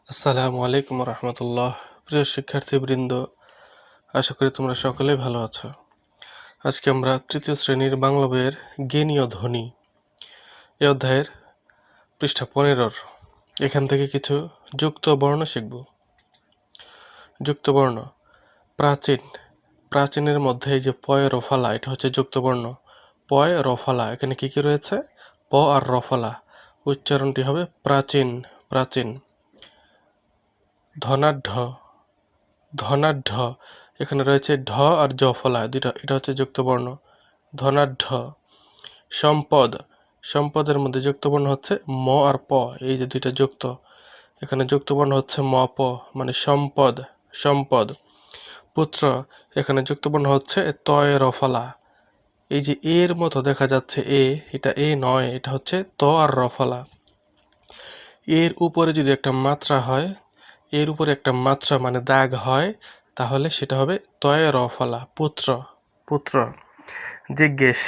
আসসালামু আলাইকুম রহমতুল্লাহ। প্রিয় শিক্ষার্থীবৃন্দ, আশা করি তোমরা সকলেই ভালো আছো। আজকে আমরা তৃতীয় শ্রেণীর বাংলা বইয়ের জ্ঞানীয় ধ্বনি এই অধ্যায়ের পৃষ্ঠা 15 এখান থেকে কিছু যুক্ত বর্ণ শিখব। যুক্ত বর্ণ প্রাচীন, প্রাচীনের মধ্যে এই যে পয় রফালা, এটা হচ্ছে যুক্ত বর্ণ। পয় রফালা, এখানে কি কি রয়েছে? প আর রফালা, উচ্চারণটি হবে প্রাচীন, প্রাচীন। ধনাঢ্য, ধনাঢ্য, এখানে রয়েছে ঢ আর জ ফলা দুইটা, এটা হচ্ছে যুক্ত বর্ণ। ধনাঢ্য। সম্পদ, সম্পদের মধ্যে যুক্ত বর্ণ হচ্ছে ম আর প, এই যে দুইটা যুক্ত, এখানে যুক্ত বর্ণ হচ্ছে ম প, মানে সম্পদ, সম্পদ। পুত্র, এখানে যুক্ত বর্ণ হচ্ছে তয় রফলা, এই যে এর মতো দেখা যাচ্ছে এ, এটা এ নয়, এটা হচ্ছে ত আর রফলা। এর উপরে যদি একটা মাত্রা হয়, এর উপরে একটা মাত্রা মানে দাগ হয়, তাহলে সেটা হবে তয় রফলা, পুত্র, পুত্র। জিজ্ঞেস,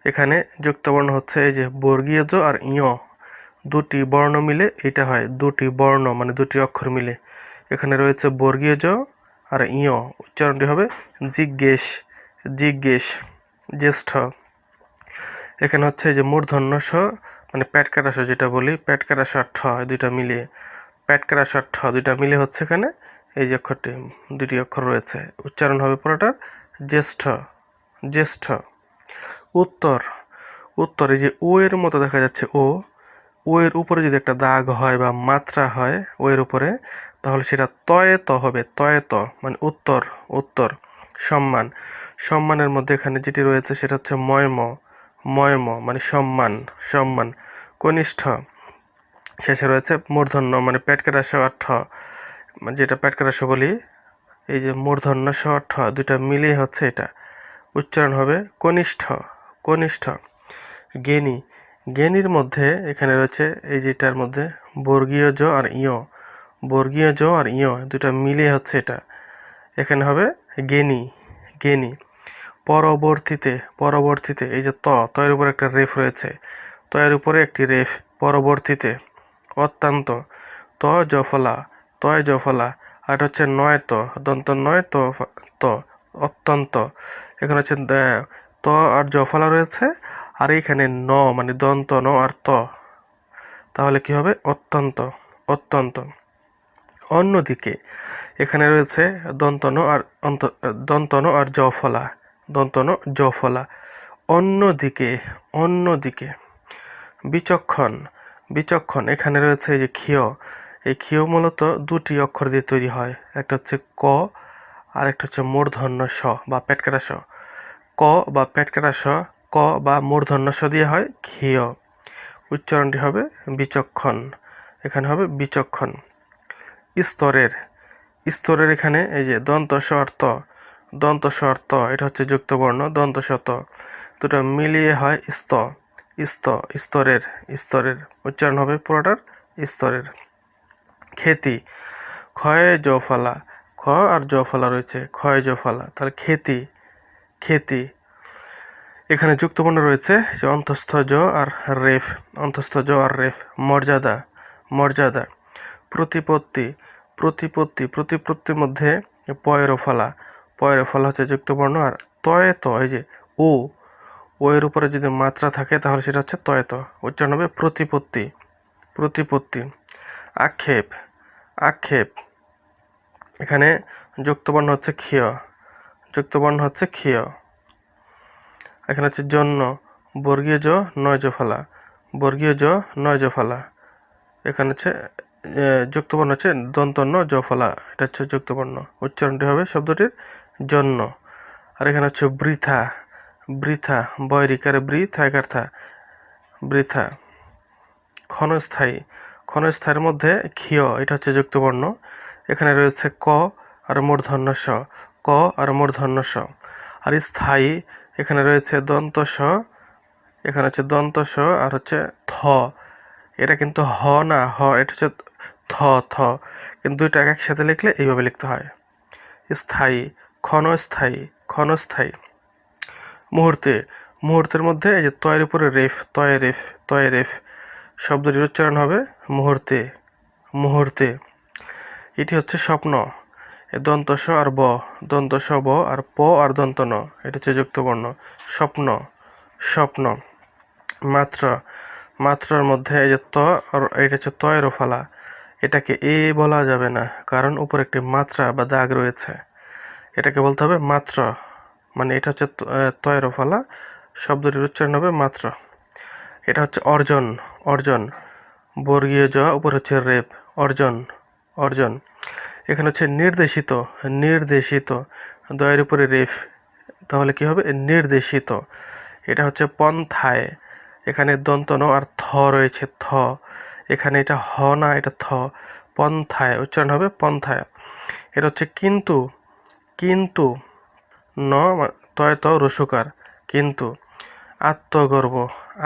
এখানে যুক্তবর্ণ হচ্ছে এই যে বর্গীয় জ আর ইয়, দুটি বর্ণ মিলে এটা হয়, দুটি বর্ণ মানে দুটি অক্ষর মিলে। এখানে রয়েছে বর্গীয় জ আর ইয়, উচ্চারণটি হবে জিজ্ঞেস, জিজ্ঞেস। জ্যেষ্ঠ, এখানে হচ্ছে এই যে মূর্ধন্য স মানে পেট কাটা স, যেটা বলি পেট কাটা স আর ঠ, দুইটা মিলিয়ে পেট কাটা স আর ঠ দুইটা মিলে হচ্ছে এখানে এই যে অক্ষরটি, দুটি অক্ষর রয়েছে, উচ্চারণ হবে পুরোটার জ্যেষ্ঠ, জ্যেষ্ঠ। উত্তর, উত্তর, এই যে ও এর মতো দেখা যাচ্ছে ও, ও এর উপরে যদি একটা দাগ হয় বা মাত্রা হয় ও এর উপরে, তাহলে সেটা তয়ে ত হবে, তয়ে ত মানে উত্তর, উত্তর। সম্মান, সম্মানের মধ্যে এখানে যেটি রয়েছে সেটা হচ্ছে ময়ম, ময়ম মানে সম্মান, সম্মান। কনিষ্ঠ, শেষে রয়েছে মূর্ধন্য মানে পেট কাটা স আর ঠ, যেটা পেট কাটা স বলি, এই যে মূর্ধন্য স আর ঠ দুইটা মিলিয়ে হচ্ছে এটা, উচ্চারণ হবে কনিষ্ঠ, কনিষ্ঠ। জ্ঞানী, জ্ঞানীর মধ্যে এখানে রয়েছে এই যেটার মধ্যে বর্গীয় জ আর ইয়, বর্গীয় জ আর ইয় দুটা মিলিয়ে হচ্ছে এটা, এখানে হবে জ্ঞানী, জ্ঞানী। পরবর্তীতে, পরবর্তীতে, এই যে ত, তয়ের উপর একটা রেফ রয়েছে, তয়ের উপরে একটি রেফ, পরবর্তীতে। অত্যন্ত, ত জফলা, তয় জফলা, আর হচ্ছে নয় ত, দন্ত নয় তো ত, অত্যন্ত। এখানে হচ্ছে ত আর জফলা রয়েছে, আর এইখানে ন মানে দন্ত ন আর ত, তাহলে কি হবে অত্যন্ত, অত্যন্ত। অন্যদিকে, এখানে রয়েছে দন্ত ন আর দন্ত ন আর জ ফলা, দন্ত ন জ ফলা। অন্যদিকে, অন্যদিকে। বিচক্ষণ, বিচক্ষণ, এখানে রয়েছে এই যে ক্ষীয়, এই ক্ষীয় মূলত দুটি অক্ষর দিয়ে তৈরি হয়, একটা হচ্ছে ক আর একটা হচ্ছে মূর্ধন্য স বা পেট কাটা স। ক বা পেট কাটা স, ক বা মূর্ধন্য স দিয়ে হয় ক্ষীয়, উচ্চারণটি হবে বিচক্ষণ, এখানে হবে বিচক্ষণ। স্তরের, স্তরের এখানে এই যে দন্ত স আর ত, দন্ত স আর ত, এটা হচ্ছে যুক্ত বর্ণ, দন্ত স ত দুটো মিলিয়ে হয় স্ত, স্ত, স্তরের, স্তরের, উচ্চারণ হবে পুরোটার স্তরের। খ্যাতি, ক্ষয় জফলা, খ আর জফলা রয়েছে, ক্ষয় জফলা, তাহলে খ্যাতি, খ্যাতি। এখানে যুক্তবর্ণ রয়েছে যে অন্তঃস্থ জ আর রেফ, অন্তঃস্থ জ আর রেফ। মর্যাদা, মর্যাদা। প্রতিপত্তি, প্রতিপত্তি, প্রতিপত্তির মধ্যে পয়ের ফলা, পয়ের ফলা হচ্ছে যুক্তবর্ণ, আর তয়ে ত, এই যে ও, ও এর উপরে যদি মাত্রা থাকে তাহলে সেটা হচ্ছে তয়ে ত, উচ্চারণ হবে প্রতিপত্তি, প্রতিপত্তি। আক্ষেপ, আক্ষেপ, এখানে যুক্তবর্ণ হচ্ছে ক্ষীয়, যুক্তবর্ণ হচ্ছে ক্ষীয়। এখানে হচ্ছে জন্য, বর্গীয় জ নয় জ ফলা, বর্গীয় জ নয় জ ফলা, এখানে হচ্ছে যুক্তবর্ণ হচ্ছে দন্তন্য জ ফলা, এটা হচ্ছে যুক্তবর্ণ, উচ্চারণটি হবে শব্দটির জন্য। আর এখানে হচ্ছে বৃথা, বৃথা, বয়রিকারে বৃথা, বৃথা। ক্ষণস্থায়ী, ক্ষণস্থায়ীর মধ্যে ক্ষীয়, এটা হচ্ছে যুক্তবর্ণ, এখানে রয়েছে ক আর মূর্ধন্য স, ক আর মূর্ধন্য স। আর স্থায়ী, এখানে রয়েছে দন্ত স, এখানে হচ্ছে দন্ত স আর হচ্ছে থ, এটা কিন্তু হ না, হ, এটা হচ্ছে থ, থ, কিন্তু দুইটা একসাথে লিখলে এইভাবে লিখতে হয়। স্থায়ী, ক্ষণস্থায়ী, ক্ষণস্থায়ী। মুহূর্তে, মুহূর্তের মধ্যে এই যে তয়ের উপরে রেফ, তয়ে রেফ, তয়ে রেফ, শব্দটির উচ্চারণ হবে মুহূর্তে, মুহূর্তে। এটি হচ্ছে স্বপ্ন। দন্ত স আর ব, দন্ত স ব আর প আর দন্ত ন, এটা হচ্ছে যুক্তবর্ণ। স্বপ্ন, স্বপ্ন। মাত্রা, মাত্রার মধ্যে এই যে ত আর এটা হচ্ছে তয়ের ফলা, এটাকে এ বলা যাবে না, কারণ উপরে একটি মাত্রা বা দাগ রয়েছে। এটাকে বলতে হবে মাত্র, মানে এটা হচ্ছে তয়ের ফলা, শব্দটির উচ্চারণ হবে মাত্র। এটা হচ্ছে অর্জন, অর্জন। বর্গীয় জ, উপর হচ্ছে রেপ, অর্জন, অর্জন। এখানে হচ্ছে নির্দেশিত, নির্দেশিত, দয়ের উপরে রেফ, তাহলে কি হবে নির্দেশিত। এটা হচ্ছে পন্থায়, এখানে দন্ত ন আর থ রয়েছে, থ, এখানে এটা হ না, এটা থ, পন্থায় উচ্চারণ হবে পন্থায়। এটা হচ্ছে কিন্তু, কিন্তু, ন তয় ত রসুকার, কিন্তু। আত্মগর্ব,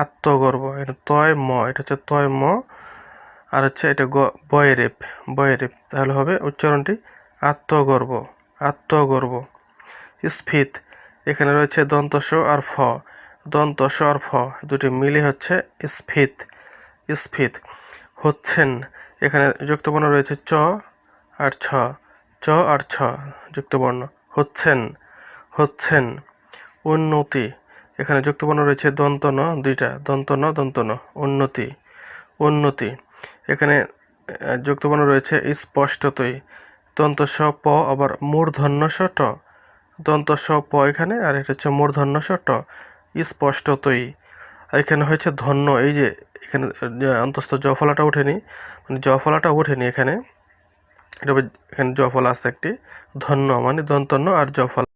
আত্মগর্ব, এটা তয় ম, এটা হচ্ছে তয় ম, আর হচ্ছে এটা বয়রেপ, বয়রেপ, তাহলে হবে উচ্চারণটি আত্মগর্ব, আত্মগর্ব। স্ফীত, এখানে রয়েছে দন্ত স আর ফ, দন্ত স আর ফ দুটি মিলে হচ্ছে স্ফীত, স্ফীত। হচ্ছেন, এখানে যুক্তবর্ণ রয়েছে চ আর ছ, চ আর ছ যুক্তবর্ণ, হচ্ছেন, হচ্ছেন। উন্নতি, এখানে যুক্তবর্ণ রয়েছে দন্ত ন দুইটা, দন্ত ন দন্ত ন, উন্নতি, উন্নতি। এখানে যুক্তবর্ণ রয়েছে স্পষ্টতই, দন্ত স প আবার মূর্ধন্য স ট, দন্ত স প এখানে, আর এটা হচ্ছে মূর্ধন্য স ট, স্পষ্টতই। আর এখানে হয়েছে ধন্য, এই যে এখানে অন্তস্থ জ ফলাটা ওঠেনি, মানে জ ফলাটা ওঠেনি এখানে, এটা এখানে জ ফলা আছে একটি, ধন্য মানে দন্তন্য আর জ ফলা।